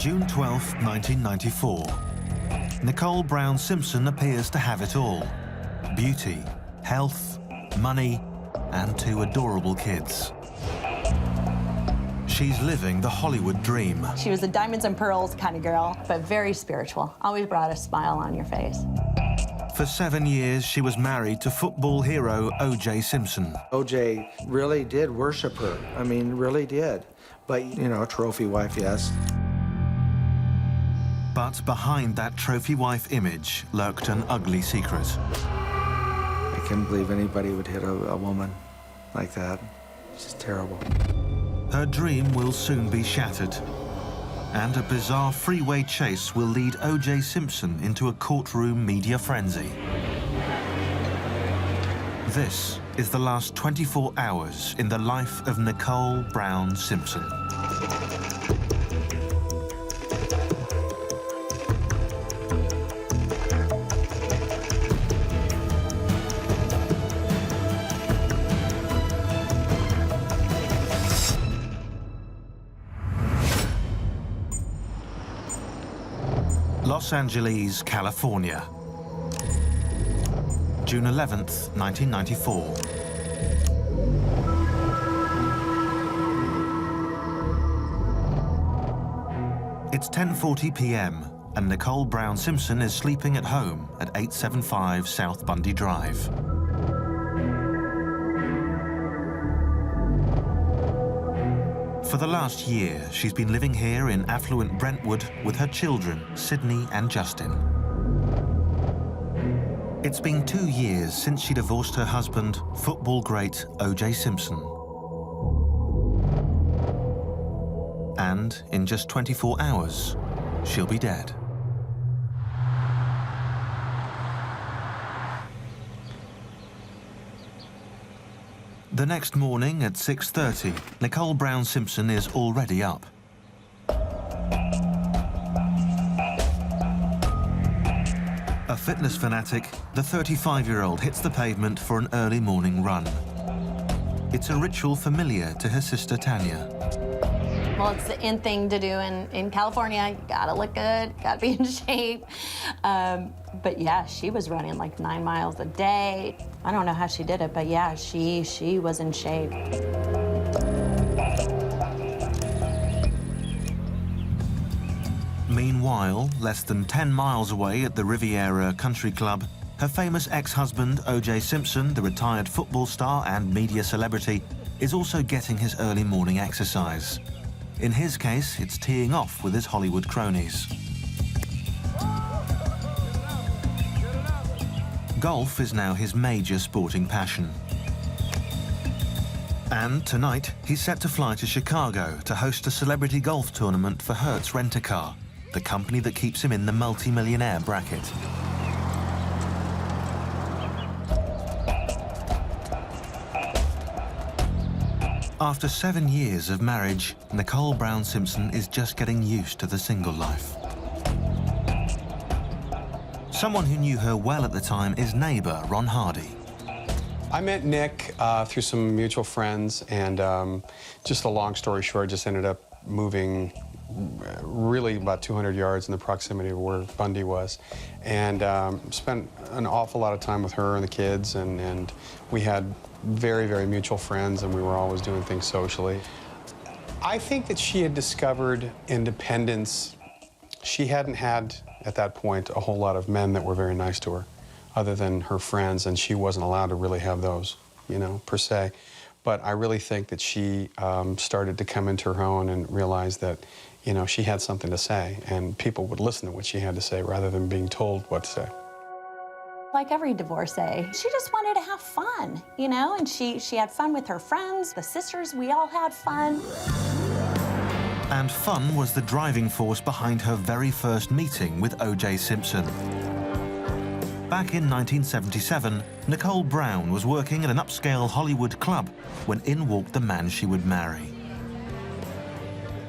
June 12, 1994. Nicole Brown Simpson appears to have it all. Beauty, health, money, and 2 adorable kids. She's living the Hollywood dream. She was a diamonds and pearls kind of girl, but very spiritual. Always brought a smile on your face. For 7 years, she was married to football hero OJ Simpson. OJ really did worship her. I mean, really did. But, you know, trophy wife, yes. But behind that trophy wife image lurked an ugly secret. I couldn't believe anybody would hit a woman like that. It's just terrible. Her dream will soon be shattered, and a bizarre freeway chase will lead OJ Simpson into a courtroom media frenzy. This is the last 24 hours in the life of Nicole Brown Simpson. Los Angeles, California. June 11th, 1994. It's 10:40 p.m. and Nicole Brown Simpson is sleeping at home at 875 South Bundy Drive. For the last year, she's been living here in affluent Brentwood with her children, Sydney and Justin. It's been 2 years since she divorced her husband, football great OJ Simpson. And in just 24 hours, she'll be dead. The next morning at 6:30, Nicole Brown Simpson is already up. A fitness fanatic, the 35-year-old hits the pavement for an early morning run. It's a ritual familiar to her sister Tanya. Well, it's the in thing to do in California. You gotta look good, gotta be in shape. But yeah, she was running like 9 miles a day. I don't know how she did it, but yeah, she was in shape. Meanwhile, less than 10 miles away at the Riviera Country Club, her famous ex-husband, OJ Simpson, the retired football star and media celebrity, is also getting his early morning exercise. In his case, it's teeing off with his Hollywood cronies. Golf is now his major sporting passion. And tonight, he's set to fly to Chicago to host a celebrity golf tournament for Hertz Rent-A-Car, the company that keeps him in the multi-millionaire bracket. After 7 years of marriage, Nicole Brown Simpson is just getting used to the single life. Someone who knew her well at the time is neighbor Ron Hardy. I met Nick through some mutual friends, and just a long story short, just ended up moving really about 200 yards in the proximity of where Bundy was, and spent an awful lot of time with her and the kids, and we had very, very mutual friends, and we were always doing things socially. I think that she had discovered independence. She hadn't had, at that point, a whole lot of men that were very nice to her, other than her friends, and she wasn't allowed to really have those, you know, per se. But I really think that she started to come into her own and realize that, you know, she had something to say, and people would listen to what she had to say rather than being told what to say. Like every divorcee, she just wanted to have fun, you know, and she had fun with her friends, the sisters, we all had fun. And fun was the driving force behind her very first meeting with OJ Simpson. Back in 1977, Nicole Brown was working at an upscale Hollywood club when in walked the man she would marry.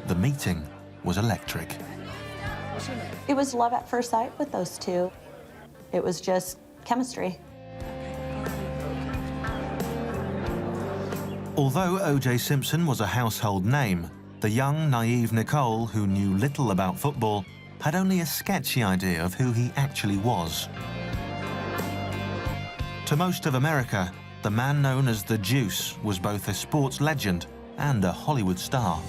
The meeting was electric. It was love at first sight with those two. It was just chemistry. Although OJ Simpson was a household name, The young, naive Nicole, who knew little about football, had only a sketchy idea of who he actually was. To most of America, the man known as the Juice was both a sports legend and a Hollywood star.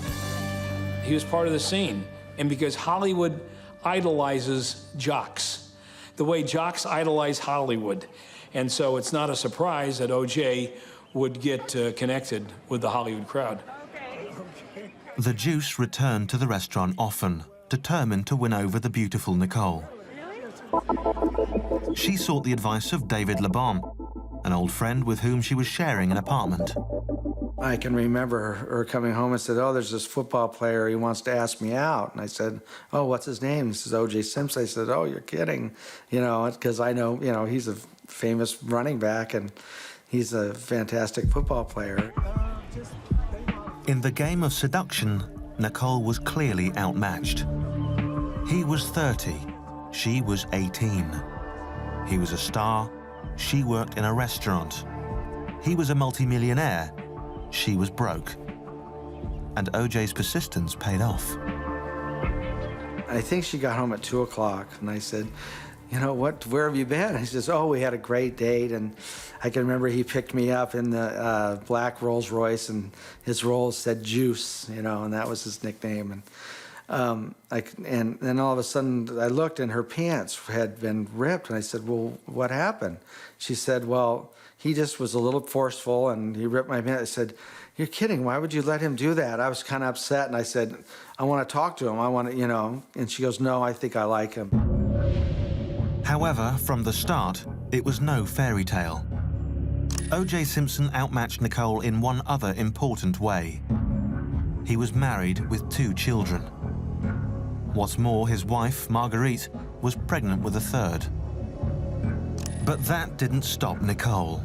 He was part of the scene, and because Hollywood idolizes jocks, the way jocks idolize Hollywood. And so it's not a surprise that OJ would get connected with the Hollywood crowd. The Juice returned to the restaurant often, determined to win over the beautiful Nicole. She sought the advice of David LeBon, an old friend with whom she was sharing an apartment. I can remember her coming home and said, "Oh, there's this football player, he wants to ask me out." And I said, "Oh, what's his name?" He says, "OJ Simpson." I said, "Oh, you're kidding." You know, because I know, you know, he's a famous running back and he's a fantastic football player. In the game of seduction, Nicole was clearly outmatched. He was 30, she was 18. He was a star, she worked in a restaurant. He was a multimillionaire, she was broke. And OJ's persistence paid off. I think she got home at 2 o'clock, and I said, "You know what, where have you been?" He says, "Oh, we had a great date." And I can remember he picked me up in the black Rolls Royce, and his Rolls said Juice, you know, and that was his nickname. And and then all of a sudden I looked and her pants had been ripped, and I said, "Well, what happened?" She said, "Well, he just was a little forceful and he ripped my pants." I said, "You're kidding, why would you let him do that?" I was kind of upset, and I said, "I want to talk to him, I want to, you know." And she goes, "No, I think I like him." However, from the start, it was no fairy tale. OJ Simpson outmatched Nicole in one other important way. He was married with 2 children. What's more, his wife, Marguerite, was pregnant with a 3rd. But that didn't stop Nicole.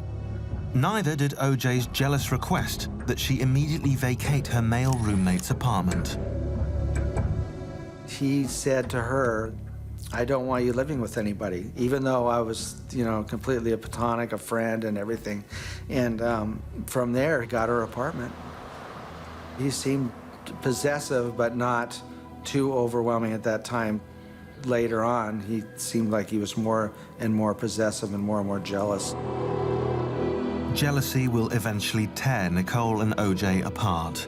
Neither did OJ's jealous request that she immediately vacate her male roommate's apartment. He said to her, "I don't want you living with anybody," even though I was, you know, completely a platonic, a friend and everything. And from there, he got her apartment. He seemed possessive, but not too overwhelming at that time. Later on, he seemed like he was more and more possessive and more jealous. Jealousy will eventually tear Nicole and OJ apart.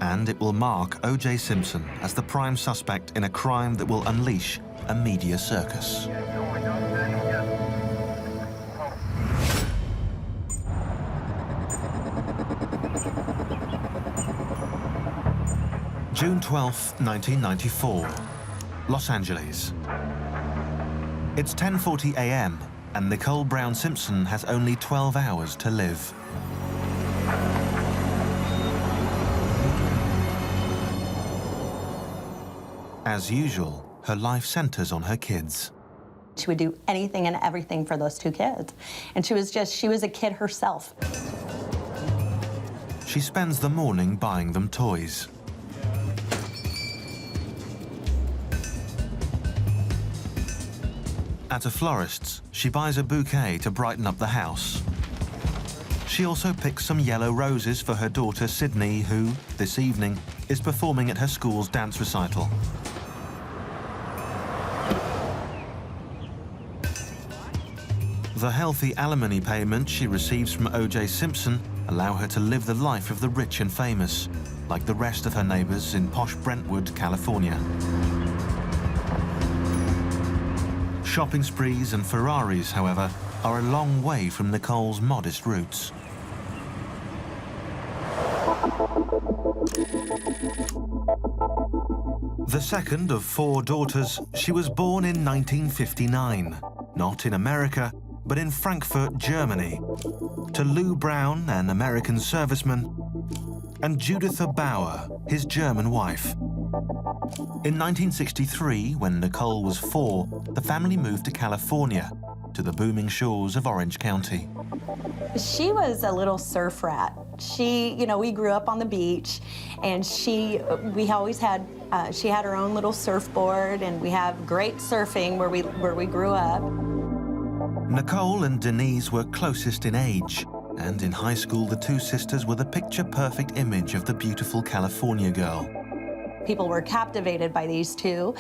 And it will mark OJ Simpson as the prime suspect in a crime that will unleash a media circus. June 12, 1994, Los Angeles. It's 10:40 a.m. and Nicole Brown Simpson has only 12 hours to live. As usual, her life centers on her kids. She would do anything and everything for those 2 kids. And she was a kid herself. She spends the morning buying them toys. At a florist's, she buys a bouquet to brighten up the house. She also picks some yellow roses for her daughter Sydney, who, this evening, is performing at her school's dance recital. The healthy alimony payment she receives from OJ Simpson allow her to live the life of the rich and famous, like the rest of her neighbors in posh Brentwood, California. Shopping sprees and Ferraris, however, are a long way from Nicole's modest roots. The second of 4 daughters, she was born in 1959, not in America, but in Frankfurt, Germany, to Lou Brown, an American serviceman, and Juditha Bauer, his German wife. In 1963, when Nicole was 4, the family moved to California, to the booming shores of Orange County. She was a little surf rat. We grew up on the beach, and she had her own little surfboard, and we have great surfing where we grew up. Nicole and Denise were closest in age, And in high school, the two sisters were the picture-perfect image of the beautiful California girl. People were captivated by these two.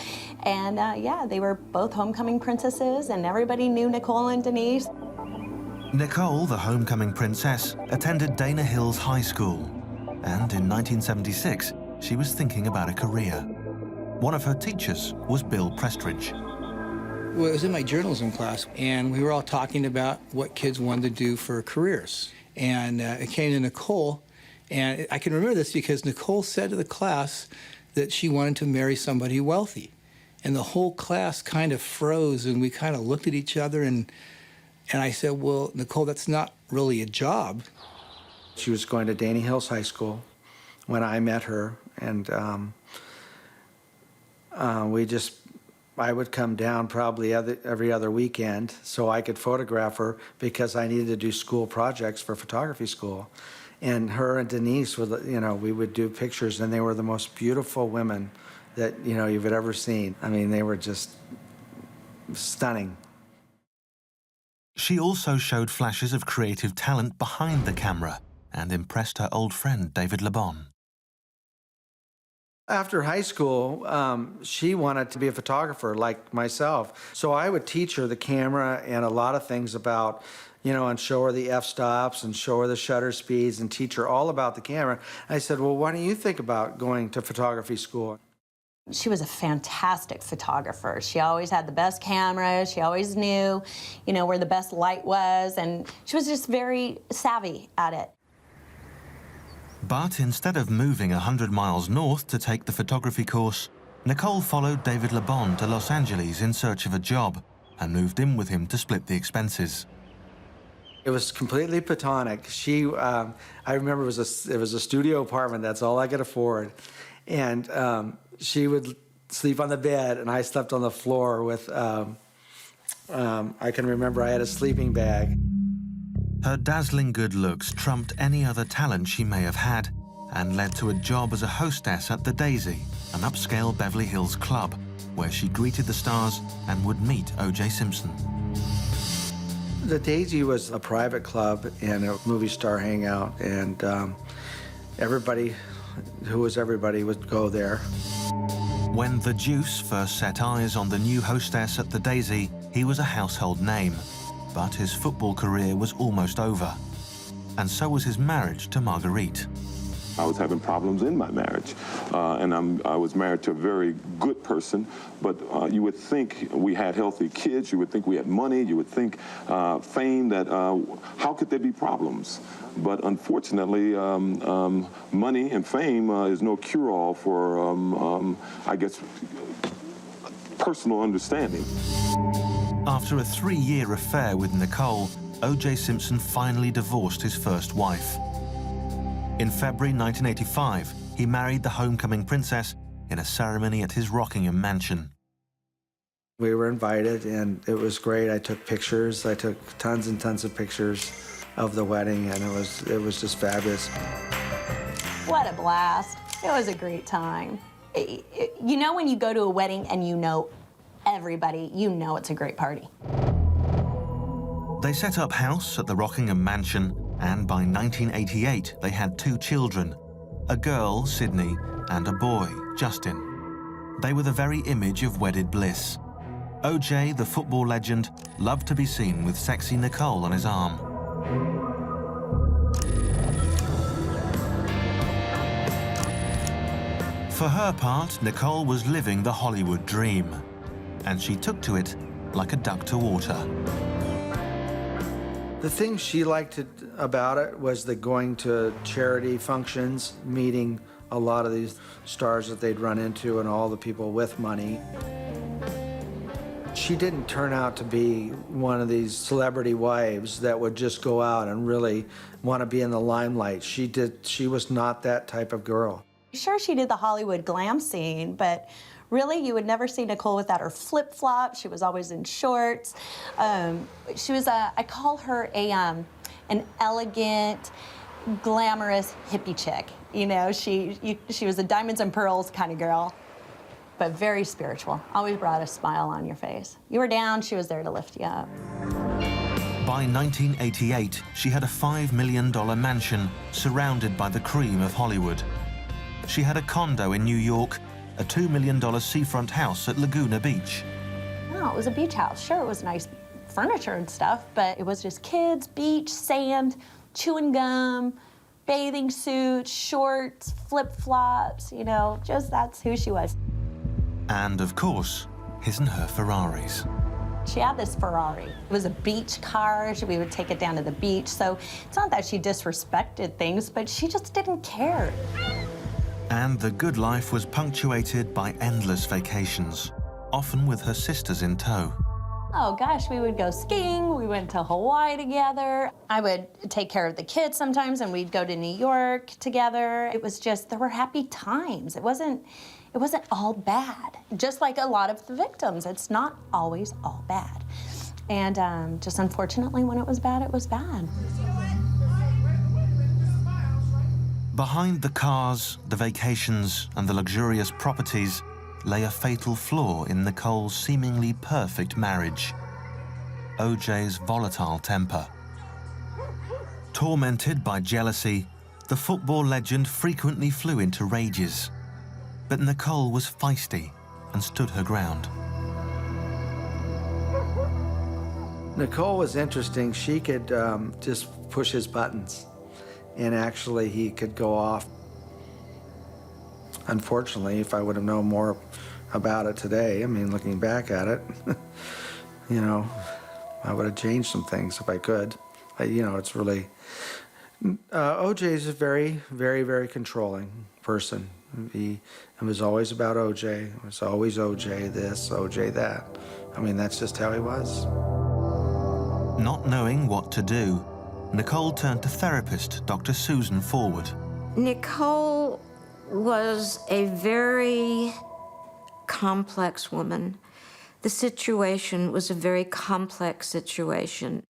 And yeah, they were both homecoming princesses, and everybody knew Nicole and Denise. Nicole, the homecoming princess, attended Dana Hills High School. And in 1976, she was thinking about a career. One of her teachers was Bill Prestridge. Well, it was in my journalism class, and we were all talking about what kids wanted to do for careers. And it came to Nicole, and I can remember this because Nicole said to the class that she wanted to marry somebody wealthy. And the whole class kind of froze, and we kind of looked at each other, and I said, well, Nicole, that's not really a job. She was going to Dana Hills High School when I met her, and I would come down probably every other weekend so I could photograph her because I needed to do school projects for photography school. And her and Denise would, we would do pictures, and they were the most beautiful women that, you had ever seen. I mean, they were just stunning. She also showed flashes of creative talent behind the camera and impressed her old friend David LeBon. After high school, she wanted to be a photographer like myself. So I would teach her the camera and a lot of things about, and show her the f-stops and show her the shutter speeds and teach her all about the camera. I said, well, why don't you think about going to photography school? She was a fantastic photographer. She always had the best camera. She always knew, where the best light was, and she was just very savvy at it. But instead of moving 100 miles north to take the photography course, Nicole followed David LeBon to Los Angeles in search of a job and moved in with him to split the expenses. It was completely platonic. I remember it was a studio apartment. That's all I could afford. And she would sleep on the bed, and I slept on the floor with, I can remember I had a sleeping bag. Her dazzling good looks trumped any other talent she may have had and led to a job as a hostess at the Daisy, an upscale Beverly Hills club, where she greeted the stars and would meet OJ Simpson. The Daisy was a private club and a movie star hangout, and everybody who was everybody would go there. When the Juice first set eyes on the new hostess at the Daisy, he was a household name. But his football career was almost over. And so was his marriage to Marguerite. I was having problems in my marriage. And I was married to a very good person, but you would think we had healthy kids, you would think we had money, you would think fame, that how could there be problems? But unfortunately, money and fame is no cure-all for, I guess, personal understanding. After a 3-year affair with Nicole, OJ Simpson finally divorced his first wife. In February 1985, he married the homecoming princess in a ceremony at his Rockingham mansion. We were invited, and it was great. I took pictures. I took tons and tons of pictures of the wedding, and it was just fabulous. What a blast. It was a great time. When you go to a wedding and everybody, it's a great party. They set up house at the Rockingham mansion, and by 1988, they had 2 children, a girl, Sydney, and a boy, Justin. They were the very image of wedded bliss. OJ, the football legend, loved to be seen with sexy Nicole on his arm. For her part, Nicole was living the Hollywood dream, and she took to it like a duck to water. The thing she liked about it was the going to charity functions, meeting a lot of these stars that they'd run into and all the people with money. She didn't turn out to be one of these celebrity wives that would just go out and really want to be in the limelight. She was not that type of girl. Sure, she did the Hollywood glam scene, but really, you would never see Nicole without her flip-flops. She was always in shorts. She was I call her an elegant, glamorous hippie chick. She was a diamonds and pearls kind of girl, but very spiritual. Always brought a smile on your face. You were down, she was there to lift you up. By 1988, she had a $5 million mansion surrounded by the cream of Hollywood. She had a condo in New York, a $2 million seafront house at Laguna Beach. No, it was a beach house. Sure, it was nice furniture and stuff, but it was just kids, beach, sand, chewing gum, bathing suits, shorts, flip-flops, you know, just that's who she was. And, of course, his and her Ferraris. She had this Ferrari. It was a beach car. We would take it down to the beach. So it's not that she disrespected things, but she just didn't care. And the good life was punctuated by endless vacations, often with her sisters in tow. Oh gosh, we would go skiing. We went to Hawaii together. I would take care of the kids sometimes, and we'd go to New York together. It was just, there were happy times. It wasn't all bad. Just like a lot of the victims, it's not always all bad. And just unfortunately, when it was bad, it was bad. Behind the cars, the vacations, and the luxurious properties lay a fatal flaw in Nicole's seemingly perfect marriage: OJ's volatile temper. Tormented by jealousy, the football legend frequently flew into rages. But Nicole was feisty and stood her ground. Nicole was interesting. She could just push his buttons, and actually he could go off. Unfortunately, if I would have known more about it today, I mean, looking back at it, you know, I would have changed some things if I could. You know, it's really... OJ is a very, very, very controlling person. It was always about OJ. It was always OJ this, OJ that. I mean, that's just how he was. Not knowing what to do, Nicole turned to therapist Dr. Susan Forward. Nicole was a very complex woman. The situation was a very complex situation.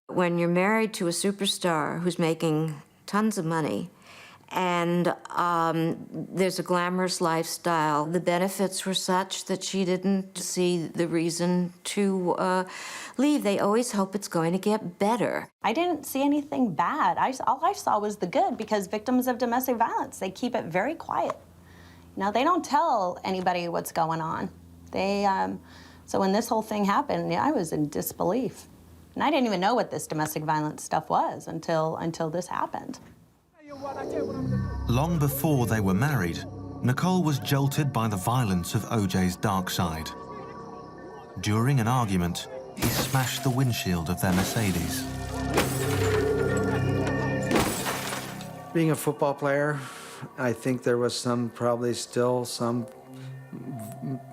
When you're married to a superstar who's making tons of money, and there's a glamorous lifestyle, the benefits were such that she didn't see the reason to leave. They always hope it's going to get better. I didn't see anything bad. All I saw was the good, because victims of domestic violence, they keep it very quiet. You know, they don't tell anybody what's going on. So when this whole thing happened, yeah, I was in disbelief. And I didn't even know what this domestic violence stuff was until this happened. Long before they were married, Nicole was jolted by the violence of OJ's dark side. During an argument, he smashed the windshield of their Mercedes. Being a football player, I think there was probably still some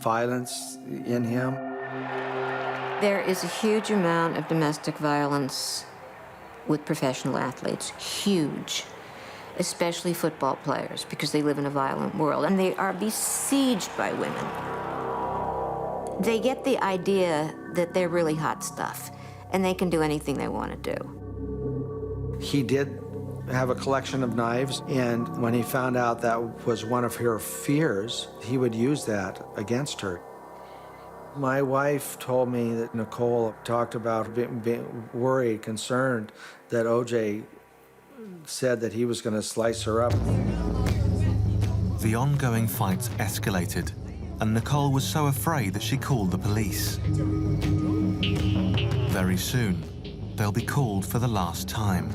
violence in him. There is a huge amount of domestic violence with professional athletes, huge, especially football players, because they live in a violent world, and they are besieged by women. They get the idea that they're really hot stuff, and they can do anything they want to do. He did have a collection of knives, and when he found out that was one of her fears, he would use that against her. My wife told me that Nicole talked about being worried, concerned that OJ said that he was going to slice her up. The ongoing fights escalated, and Nicole was so afraid that she called the police. Very soon, they'll be called for the last time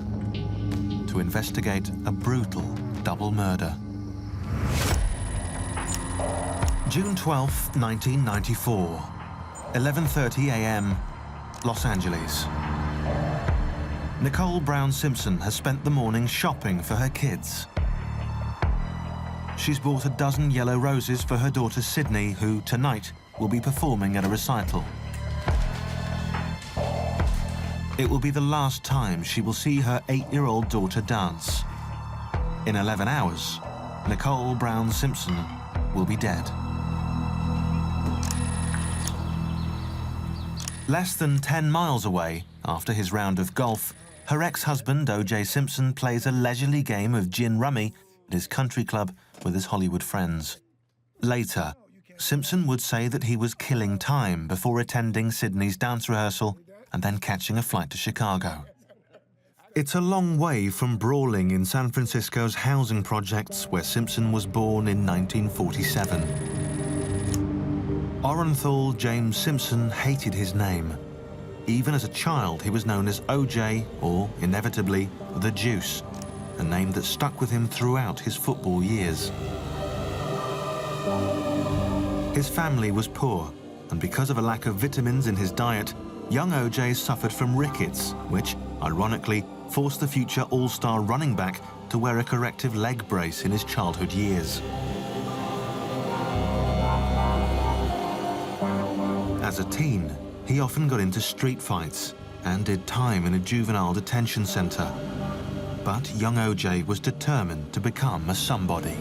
to investigate a brutal double murder. June 12, 1994, 11:30 a.m., Los Angeles. Nicole Brown Simpson has spent the morning shopping for her kids. She's bought a dozen yellow roses for her daughter Sydney, who tonight will be performing at a recital. It will be the last time she will see her 8-year-old daughter dance. In 11 hours, Nicole Brown Simpson will be dead. Less than 10 miles away, after his round of golf, her ex-husband, OJ Simpson, plays a leisurely game of gin rummy at his country club with his Hollywood friends. Later, Simpson would say that he was killing time before attending Sydney's dance rehearsal and then catching a flight to Chicago. It's a long way from brawling in San Francisco's housing projects where Simpson was born in 1947. Orenthal James Simpson hated his name. Even as a child, he was known as OJ, or, inevitably, the Juice, a name that stuck with him throughout his football years. His family was poor, and because of a lack of vitamins in his diet, young OJ suffered from rickets, which, ironically, forced the future all-star running back to wear a corrective leg brace in his childhood years. As a teen, he often got into street fights and did time in a juvenile detention center. But young OJ was determined to become a somebody.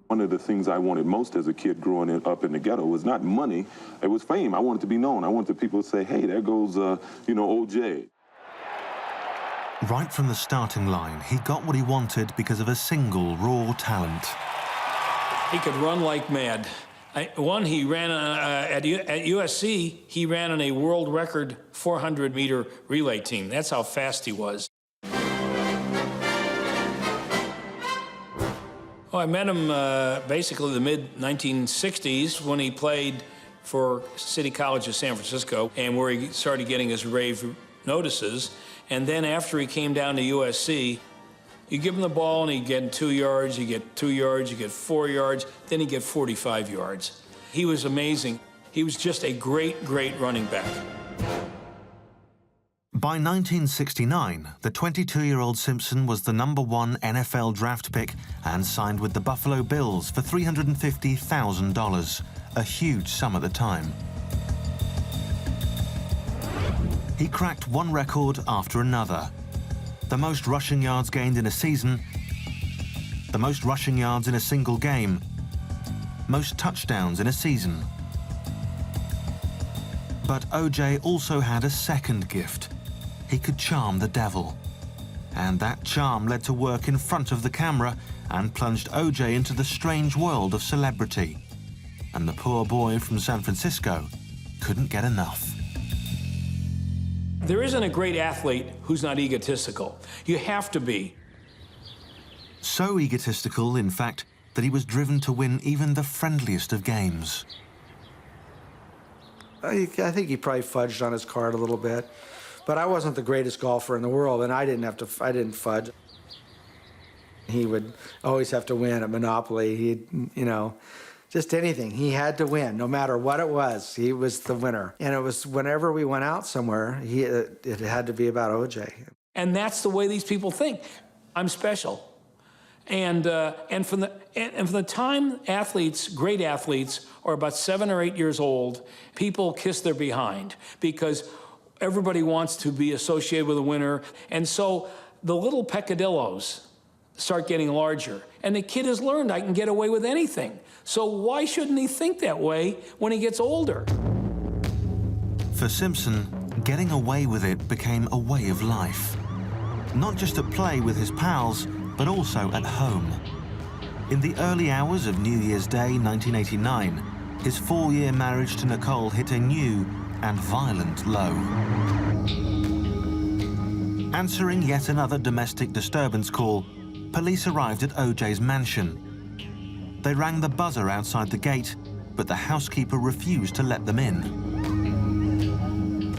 One of the things I wanted most as a kid growing up in the ghetto was not money, it was fame. I wanted to be known. I wanted people to say, hey, there goes, OJ. Right from the starting line, he got what he wanted because of a single raw talent. He could run like mad. He ran at USC, he ran on a world record 400-meter relay team. That's how fast he was. Oh, I met him basically the mid-1960s when he played for City College of San Francisco, and where he started getting his rave notices. And then after he came down to USC, you give him the ball and he'd get 2 yards, you get 2 yards, you get 4 yards, then he'd get 45 yards. He was amazing. He was just a great, great running back. By 1969, the 22-year-old Simpson was the #1 NFL draft pick and signed with the Buffalo Bills for $350,000, a huge sum at the time. He cracked one record after another. The most rushing yards gained in a season, the most rushing yards in a single game, most touchdowns in a season. But OJ also had a second gift. He could charm the devil. And that charm led to work in front of the camera and plunged OJ into the strange world of celebrity. And the poor boy from San Francisco couldn't get enough. There isn't a great athlete who's not egotistical. You have to be. So egotistical, in fact, that he was driven to win even the friendliest of games. I think he probably fudged on his card a little bit. But I wasn't the greatest golfer in the world, and I didn't fudge. He would always have to win at Monopoly. Just anything. He had to win, no matter what it was. He was the winner. And it was whenever we went out somewhere, it had to be about OJ. And that's the way these people think. I'm special. And from the time great athletes, are about 7 or 8 years old, people kiss their behind because everybody wants to be associated with a winner. And so the little peccadillos start getting larger. And the kid has learned I can get away with anything. So why shouldn't he think that way when he gets older? For Simpson, getting away with it became a way of life. Not just at play with his pals, but also at home. In the early hours of New Year's Day 1989, his 4-year marriage to Nicole hit a new and violent low. Answering yet another domestic disturbance call, police arrived at OJ's mansion. They rang the buzzer outside the gate, but the housekeeper refused to let them in.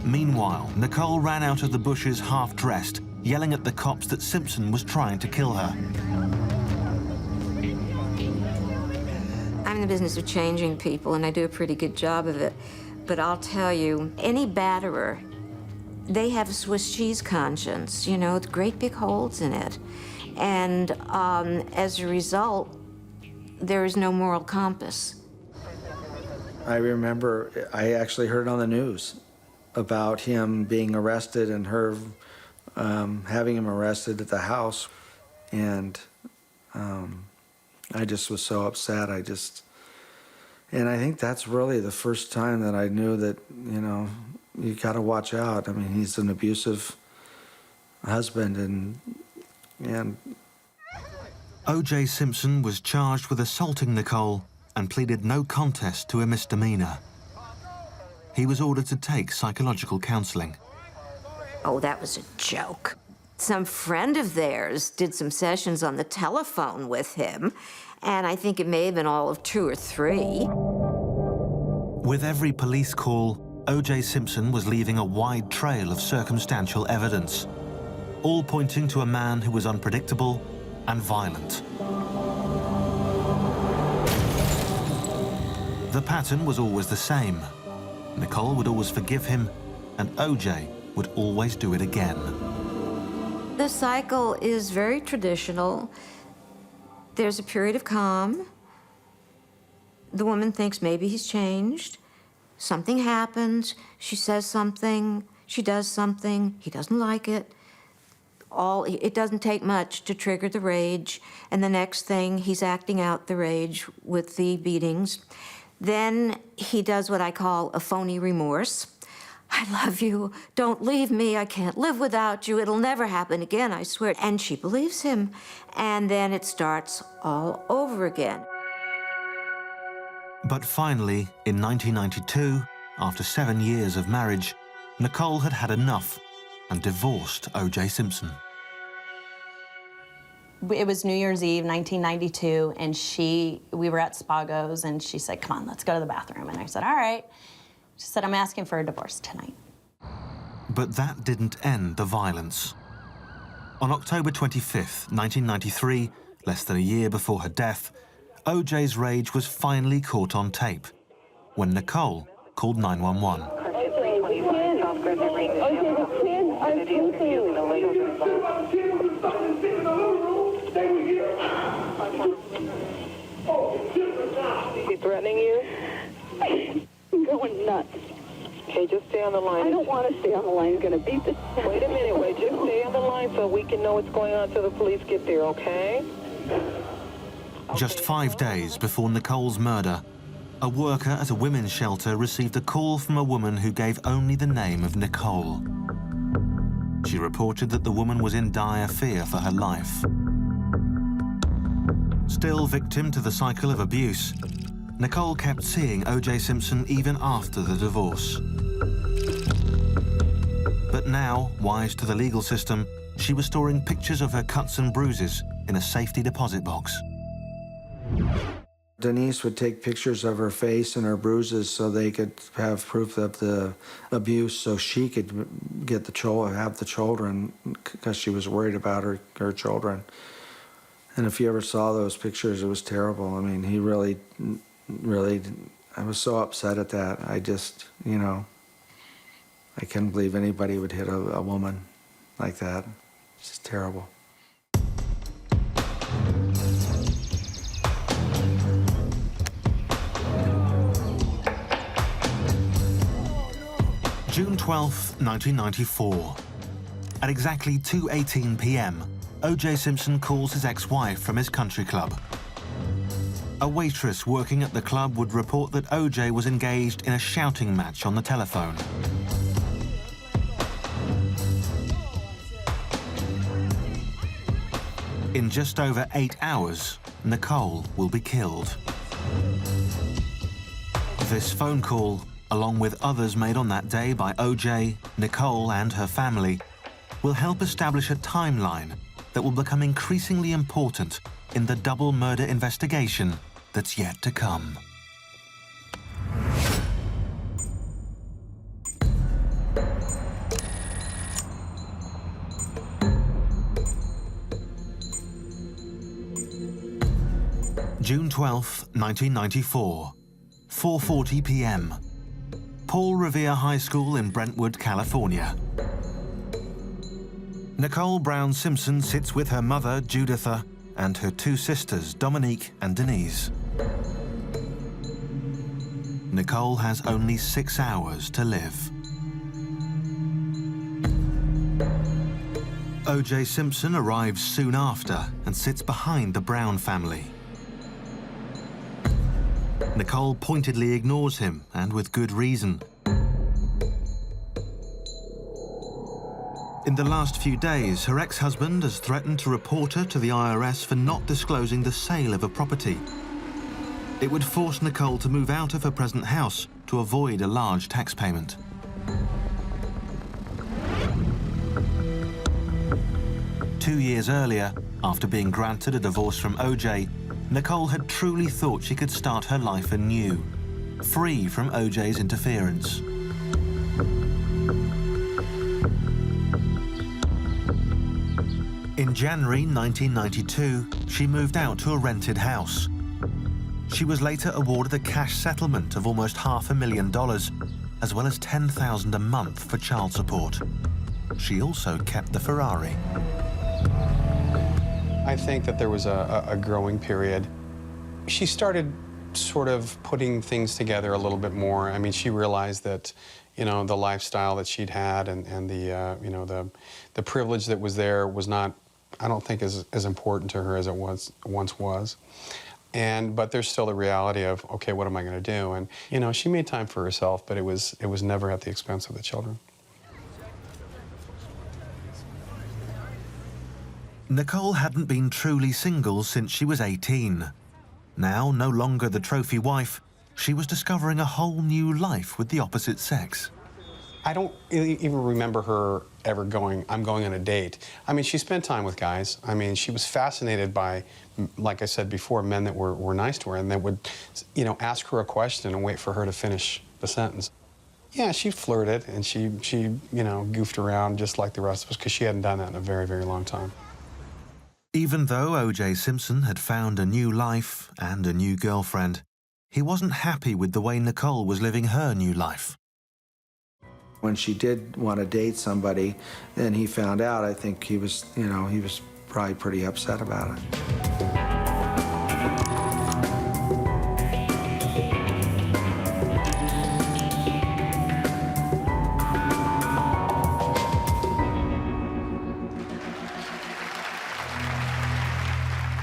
Meanwhile, Nicole ran out of the bushes half-dressed, yelling at the cops that Simpson was trying to kill her. I'm in the business of changing people, and I do a pretty good job of it. But I'll tell you, any batterer, they have a Swiss cheese conscience, with great big holes in it. And as a result, there is no moral compass. I remember I actually heard on the news about him being arrested and her having him arrested at the house. And I just was so upset. And I think that's really the first time that I knew that, you got to watch out. I mean, he's an abusive husband, and OJ Simpson was charged with assaulting Nicole and pleaded no contest to a misdemeanor. He was ordered to take psychological counseling. Oh, that was a joke. Some friend of theirs did some sessions on the telephone with him, and I think it may have been all of 2 or 3. With every police call, OJ Simpson was leaving a wide trail of circumstantial evidence, all pointing to a man who was unpredictable and violent. The pattern was always the same. Nicole would always forgive him, and OJ would always do it again. The cycle is very traditional. There's a period of calm. The woman thinks maybe he's changed. Something happens, she says something, she does something, he doesn't like it. It doesn't take much to trigger the rage, and the next thing, he's acting out the rage with the beatings. Then he does what I call a phony remorse. I love you, don't leave me, I can't live without you, it'll never happen again, I swear. And she believes him, and then it starts all over again. But finally, in 1992, after 7 years of marriage, Nicole had had enough and divorced OJ Simpson. It was New Year's Eve, 1992, and we were at Spago's, and she said, come on, let's go to the bathroom. And I said, all right. She said, I'm asking for a divorce tonight. But that didn't end the violence. On October 25th, 1993, less than a year before her death, OJ's rage was finally caught on tape when Nicole called 911. He threatening you? I'm going nuts. Okay, just stay on the line. I don't want to stay on the line. He's going to beat this. Wait a minute, wait. Just stay on the line so we can know what's going on till the police get there, okay? Just 5 days before Nicole's murder, a worker at a women's shelter received a call from a woman who gave only the name of Nicole. She reported that the woman was in dire fear for her life. Still victim to the cycle of abuse, Nicole kept seeing OJ Simpson even after the divorce. But now, wise to the legal system, she was storing pictures of her cuts and bruises in a safety deposit box. Denise would take pictures of her face and her bruises so they could have proof of the abuse, so she could get have the children, because she was worried about her children. And if you ever saw those pictures, it was terrible. I mean, he really, I was so upset at that. I just, I couldn't believe anybody would hit a woman like that. It's just terrible. June 12th, 1994. At exactly 2:18 p.m., OJ Simpson calls his ex-wife from his country club. A waitress working at the club would report that OJ was engaged in a shouting match on the telephone. In just over 8 hours, Nicole will be killed. This phone call, along with others made on that day by OJ, Nicole, and her family, will help establish a timeline that will become increasingly important in the double murder investigation that's yet to come. June 12th, 1994, 4:40 p.m. Paul Revere High School in Brentwood, California. Nicole Brown Simpson sits with her mother, Juditha, and her 2 sisters, Dominique and Denise. Nicole has only 6 hours to live. OJ Simpson arrives soon after and sits behind the Brown family. Nicole pointedly ignores him, and with good reason. In the last few days, her ex-husband has threatened to report her to the IRS for not disclosing the sale of a property. It would force Nicole to move out of her present house to avoid a large tax payment. Two years earlier, after being granted a divorce from OJ, Nicole had truly thought she could start her life anew, free from OJ's interference. In January 1992, she moved out to a rented house. She was later awarded a cash settlement of almost $500,000, as well as $10,000 a month for child support. She also kept the Ferrari. I think that there was a growing period. She started sort of putting things together a little bit more. I mean, she realized that, you know, the lifestyle that she'd had and the, you know, the privilege that was there was not, I don't think, as important to her as it once was. But there's still the reality of, okay, what am I going to do? And, you know, she made time for herself, but it was never at the expense of the children. Nicole hadn't been truly single since she was 18. Now, no longer the trophy wife, she was discovering a whole new life with the opposite sex. I don't even remember her ever going, I'm going on a date. I mean, she spent time with guys. I mean, she was fascinated by, like I said before, men that were nice to her and that would, you know, ask her a question and wait for her to finish the sentence. Yeah, she flirted and she you know, goofed around just like the rest of us because she hadn't done that in a very, very long time. Even though OJ Simpson had found a new life and a new girlfriend, he wasn't happy with the way Nicole was living her new life. When she did want to date somebody, and he found out, I think he was, you know, he was probably pretty upset about it.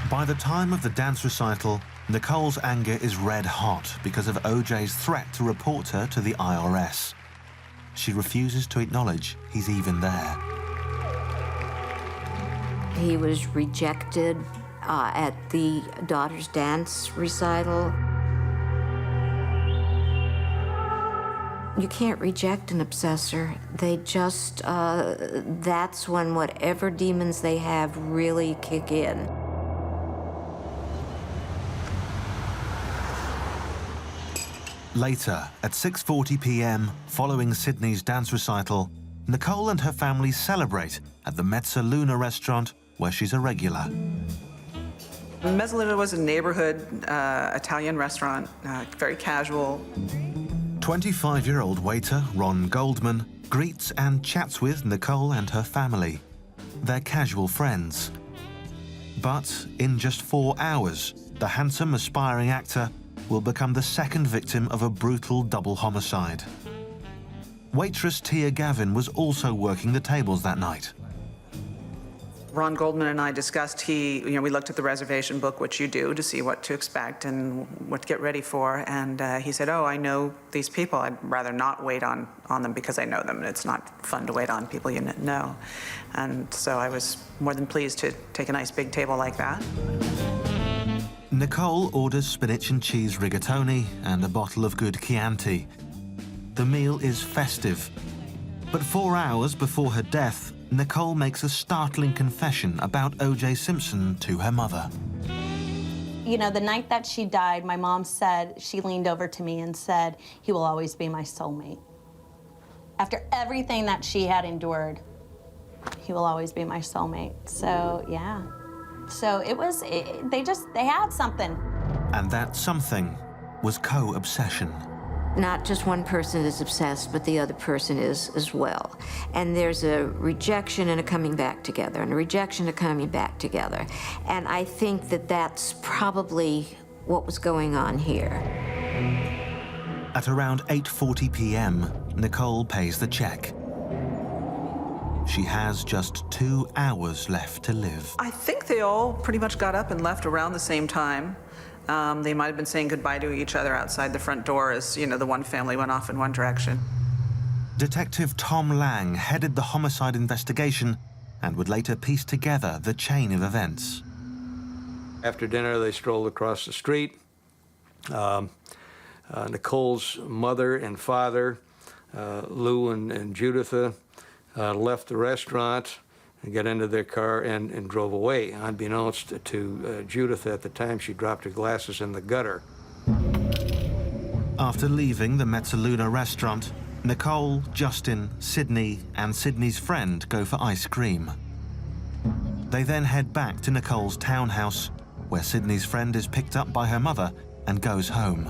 By the time of the dance recital, Nicole's anger is red hot because of OJ's threat to report her to the IRS. She refuses to acknowledge he's even there. He was rejected at the daughter's dance recital. You can't reject an obsessor. They just, that's when whatever demons they have really kick in. Later, at 6:40 p.m., following Sydney's dance recital, Nicole and her family celebrate at the Mezzaluna restaurant, where she's a regular. Mezzaluna was a neighborhood Italian restaurant, very casual. 25-year-old waiter Ron Goldman greets and chats with Nicole and her family. They're casual friends. But in just 4 hours, the handsome, aspiring actor will become the second victim of a brutal double homicide. Waitress Tia Gavin was also working the tables that night. Ron Goldman and I discussed, we looked at the reservation book, which you do, to see what to expect and what to get ready for. And he said, oh, I know these people. I'd rather not wait on them because I know them. And it's not fun to wait on people you know. And so I was more than pleased to take a nice big table like that. Nicole orders spinach and cheese rigatoni and a bottle of good Chianti. The meal is festive. But 4 hours before her death, Nicole makes a startling confession about OJ Simpson to her mother. You know, the night that she died, my mom said, she leaned over to me and said, he will always be my soulmate. After everything that she had endured, he will always be my soulmate. So, yeah. So it was, they had something. And that something was co-obsession. Not just one person is obsessed, but the other person is as well. And there's a rejection and a coming back together, and a rejection and a coming back together. And I think that that's probably what was going on here. At around 8:40 p.m., Nicole pays the check. She has just 2 hours left to live. I think they all pretty much got up and left around the same time. They might have been saying goodbye to each other outside the front door as, the one family went off in one direction. Detective Tom Lang headed the homicide investigation and would later piece together the chain of events. After dinner, they strolled across the street. Nicole's mother and father, Lou and Juditha, left the restaurant and got into their car and drove away. Unbeknownst to Juditha at the time, she dropped her glasses in the gutter. After leaving the Mezzaluna restaurant, Nicole, Justin, Sydney, and Sydney's friend go for ice cream. They then head back to Nicole's townhouse, where Sydney's friend is picked up by her mother and goes home.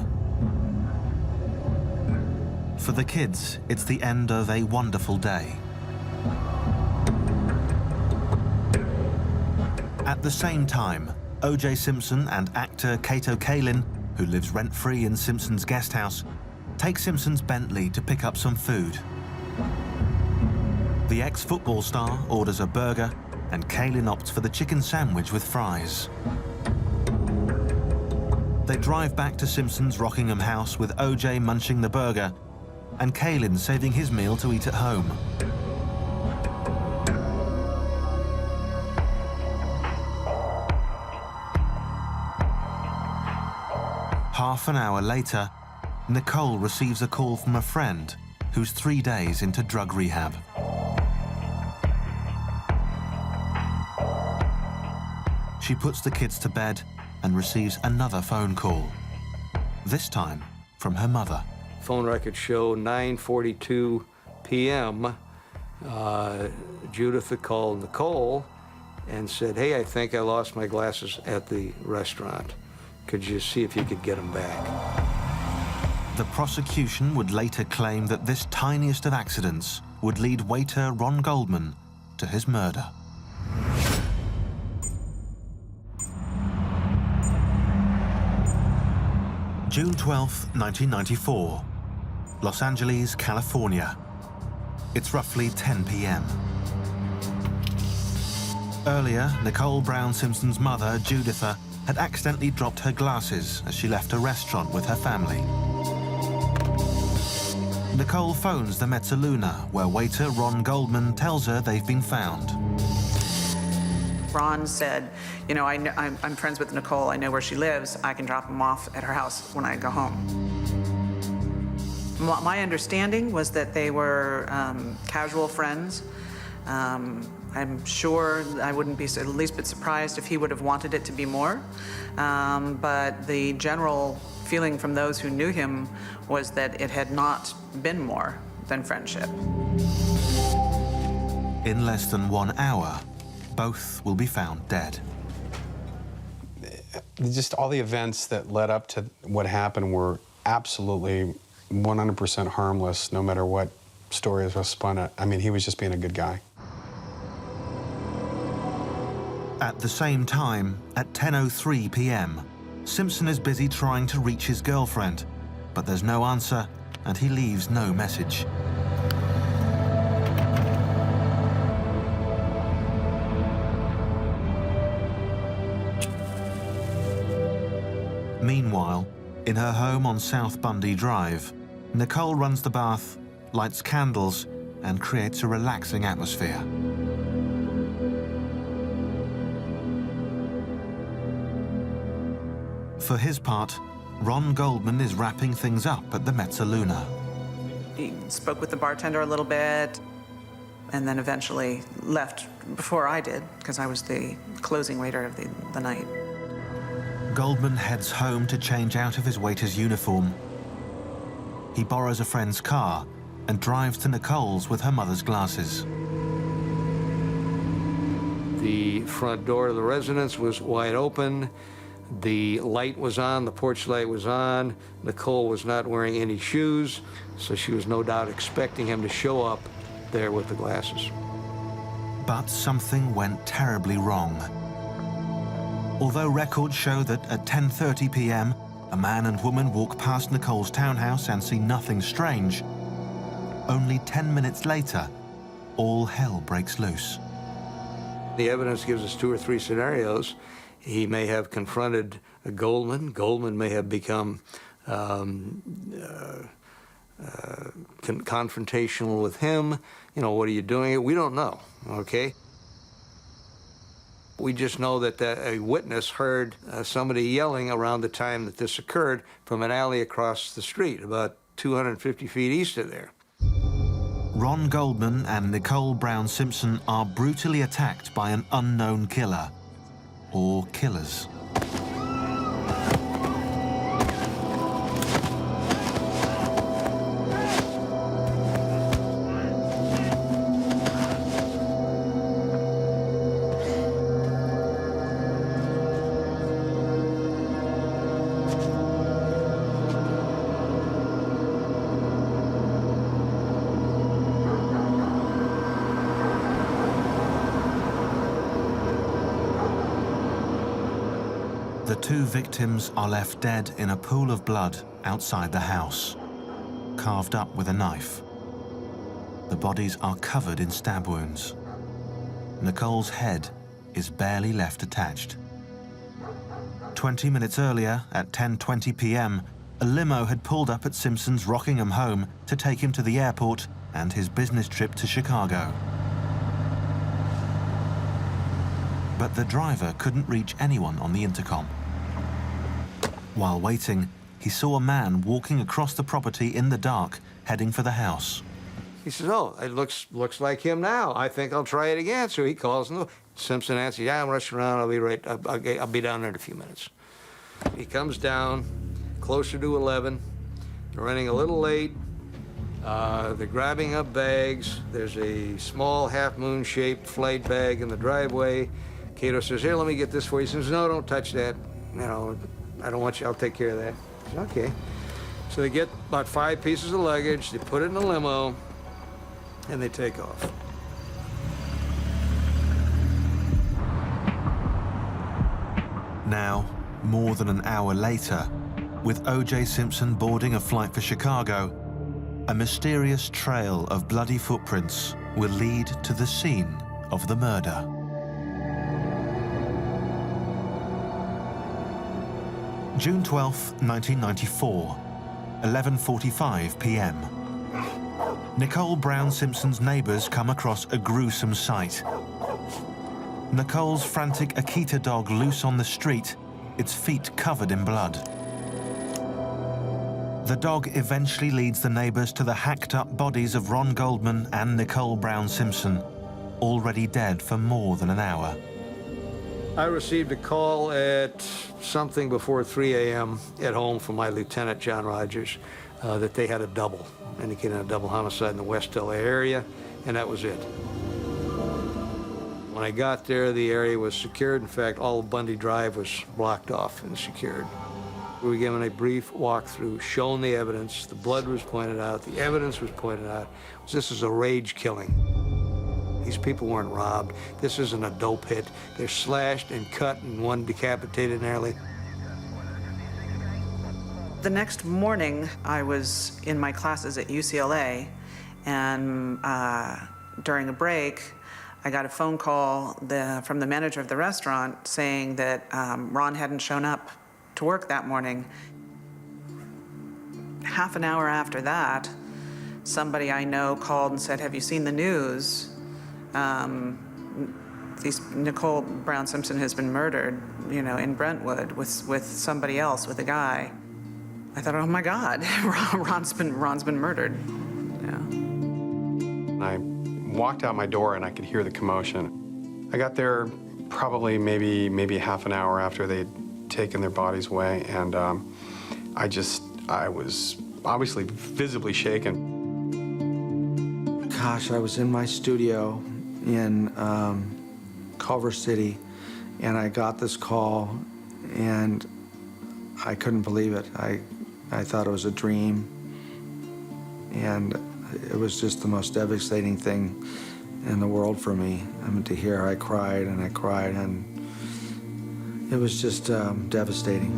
For the kids, it's the end of a wonderful day. At the same time, OJ Simpson and actor Kato Kaelin, who lives rent-free in Simpson's guest house, take Simpson's Bentley to pick up some food. The ex-football star orders a burger, and Kaelin opts for the chicken sandwich with fries. They drive back to Simpson's Rockingham house with OJ munching the burger and Kaelin saving his meal to eat at home. Half an hour later, Nicole receives a call from a friend who's 3 days into drug rehab. She puts the kids to bed and receives another phone call, this time from her mother. Phone records show 9:42 p.m. Juditha called Nicole and said, "Hey, I think I lost my glasses at the restaurant. Could you see if you could get them back?" The prosecution would later claim that this tiniest of accidents would lead waiter Ron Goldman to his murder. June 12, 1994, Los Angeles, California. It's roughly 10 p.m. Earlier, Nicole Brown Simpson's mother, Juditha, had accidentally dropped her glasses as she left a restaurant with her family. Nicole phones the Mezzaluna, where waiter Ron Goldman tells her they've been found. Ron said, you know, I'm friends with Nicole. I know where she lives. I can drop them off at her house when I go home. My understanding was that they were casual friends. I'm sure I wouldn't be at least bit surprised if he would have wanted it to be more. But the general feeling from those who knew him was that it had not been more than friendship. In less than 1 hour, both will be found dead. Just all the events that led up to what happened were absolutely 100% harmless, no matter what stories were spun. I mean, he was just being a good guy. At the same time, at 10:03 p.m., Simpson is busy trying to reach his girlfriend, but there's no answer, and he leaves no message. Meanwhile, in her home on South Bundy Drive, Nicole runs the bath, lights candles, and creates a relaxing atmosphere. For his part, Ron Goldman is wrapping things up at the Mezzaluna. He spoke with the bartender a little bit and then eventually left before I did, because I was the closing waiter of the night. Goldman heads home to change out of his waiter's uniform. He borrows a friend's car and drives to Nicole's with her mother's glasses. The front door of the residence was wide open. The light was on, the porch light was on. Nicole was not wearing any shoes, so she was no doubt expecting him to show up there with the glasses. But something went terribly wrong. Although records show that at 10:30 p.m., a man and woman walk past Nicole's townhouse and see nothing strange, only 10 minutes later, all hell breaks loose. The evidence gives us 2 or 3 scenarios. He may have confronted Goldman. Goldman may have become confrontational with him. You know, what are you doing? We don't know, okay? We just know that a witness heard somebody yelling around the time that this occurred from an alley across the street, about 250 feet east of there. Ron Goldman and Nicole Brown Simpson are brutally attacked by an unknown killer, or killers. The two victims are left dead in a pool of blood outside the house, carved up with a knife. The bodies are covered in stab wounds. Nicole's head is barely left attached. 20 minutes earlier, at 10:20 p.m., a limo had pulled up at Simpson's Rockingham home to take him to the airport and his business trip to Chicago. But the driver couldn't reach anyone on the intercom. While waiting, he saw a man walking across the property in the dark, heading for the house. He says, oh, it looks like him now. I think I'll try it again. So he calls, and Simpson answers, yeah, I'm rushing around. I'll be down there in a few minutes. He comes down, closer to 11. They're running a little late. They're grabbing up bags. There's a small half-moon-shaped flight bag in the driveway. Cato says, here, let me get this for you. He says, no, don't touch that. You know, I don't want you, I'll take care of that. He says, okay. So they get about 5 pieces of luggage, they put it in a limo, and they take off. Now, more than an hour later, with OJ Simpson boarding a flight for Chicago, a mysterious trail of bloody footprints will lead to the scene of the murder. June 12, 1994, 11:45 p.m. Nicole Brown Simpson's neighbors come across a gruesome sight. Nicole's frantic Akita dog loose on the street, its feet covered in blood. The dog eventually leads the neighbors to the hacked-up bodies of Ron Goldman and Nicole Brown Simpson, already dead for more than an hour. I received a call at something before 3 a.m. at home from my lieutenant, John Rogers, that they had a double, indicating a double homicide in the West LA area, and that was it. When I got there, the area was secured. In fact, all of Bundy Drive was blocked off and secured. We were given a brief walkthrough, shown the evidence, the blood was pointed out, the evidence was pointed out. This is a rage killing. These people weren't robbed. This isn't a dope hit. They're slashed and cut and one decapitated nearly. The next morning, I was in my classes at UCLA, and during a break, I got a phone call from the manager of the restaurant saying that Ron hadn't shown up to work that morning. Half an hour after that, somebody I know called and said, have you seen the news? Nicole Brown Simpson has been murdered, you know, in Brentwood with somebody else, with a guy. I thought, oh my God, Ron's been murdered. Yeah. I walked out my door and I could hear the commotion. I got there probably maybe half an hour after they'd taken their bodies away, and I was obviously visibly shaken. Gosh, I was in my studio in Culver City, and I got this call, and I couldn't believe it. I thought it was a dream, and it was just the most devastating thing in the world for me. I mean, to hear, I cried, and it was just devastating.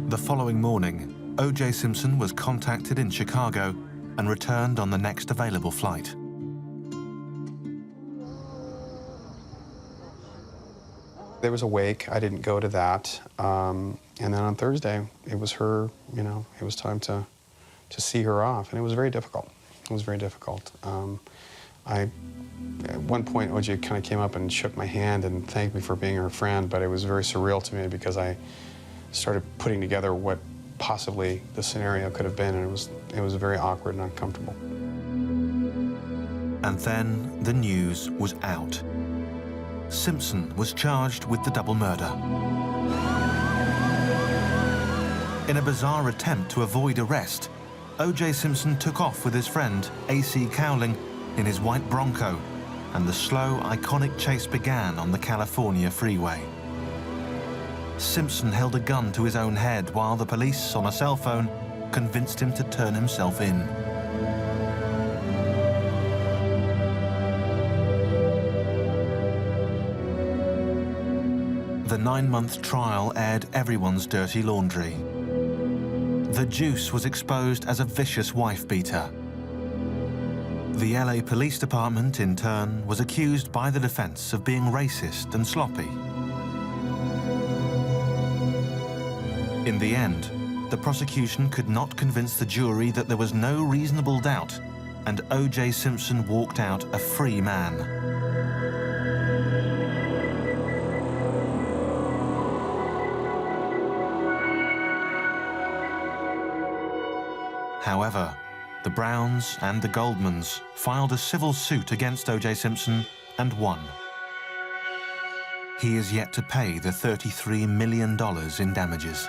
The following morning, OJ Simpson was contacted in Chicago and returned on the next available flight. There was a wake. I didn't go to that. And then on Thursday, it was her, you know, it was time to to see her off, and it was very difficult. It was very difficult. At one point, OJ kind of came up and shook my hand and thanked me for being her friend, but it was very surreal to me because I started putting together what possibly the scenario could have been, and it was very awkward and uncomfortable. And then the news was out. Simpson was charged with the double murder. In a bizarre attempt to avoid arrest, OJ Simpson took off with his friend, A.C. Cowling, in his white Bronco, and the slow, iconic chase began on the California freeway. Simpson held a gun to his own head while the police, on a cell phone, convinced him to turn himself in. The 9-month trial aired everyone's dirty laundry. The Juice was exposed as a vicious wife-beater. The LA Police Department, in turn, was accused by the defense of being racist and sloppy. In the end, the prosecution could not convince the jury that there was no reasonable doubt, and OJ Simpson walked out a free man. However, the Browns and the Goldmans filed a civil suit against OJ Simpson and won. He is yet to pay the $33 million in damages.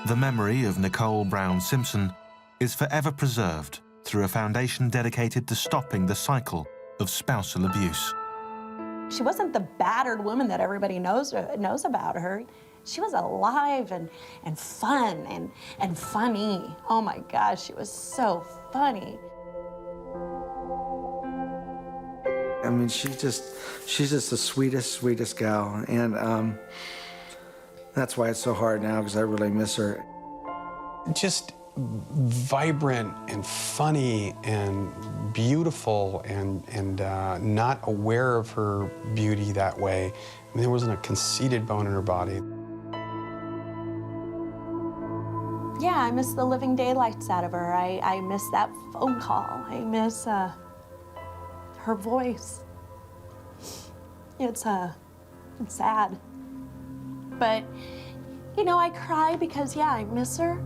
The memory of Nicole Brown Simpson is forever preserved through a foundation dedicated to stopping the cycle of spousal abuse. She wasn't the battered woman that everybody knows about her. She was alive and fun and funny. Oh my gosh, she was so funny. I mean, she's just the sweetest gal, and that's why it's so hard now, because I really miss her. Just vibrant and funny and beautiful and not aware of her beauty that way. I mean, there wasn't a conceited bone in her body. Yeah, I miss the living daylights out of her. I miss that phone call. I miss her voice. It's sad. But, you know, I cry because, yeah, I miss her.